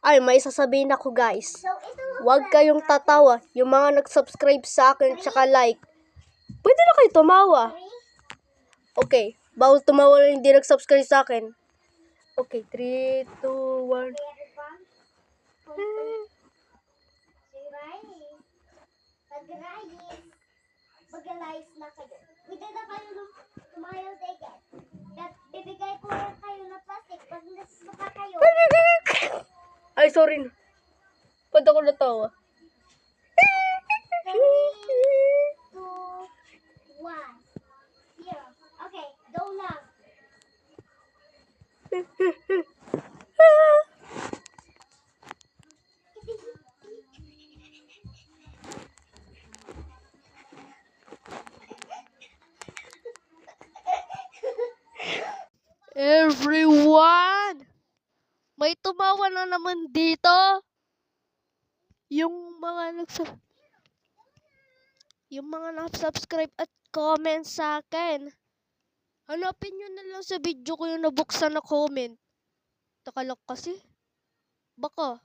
Ay, may sasabihin ako guys. Huwag kayong tatawa. Yung mga nag-subscribe sa akin tsaka like. Pwede na kayo tumawa. Okay. Bawal tumawa yung hindi nag-subscribe sa akin. Okay. 3, 2, 1. Mag-realize na kayo. Pwede na kayo tumayo dagat. Bibigay ko lang kayo ng plastic pag nasusuka kayo. Ay, sorry na. Pwede ako natawa. 3, 2, 1. Here. Okay, go lang. Everyone! May tumawa na naman dito. Yung mga nag-subscribe at comment sa akin. Hanapin nyo na lang sa video ko yung nabuksan na comment. Takalak kasi. Baka.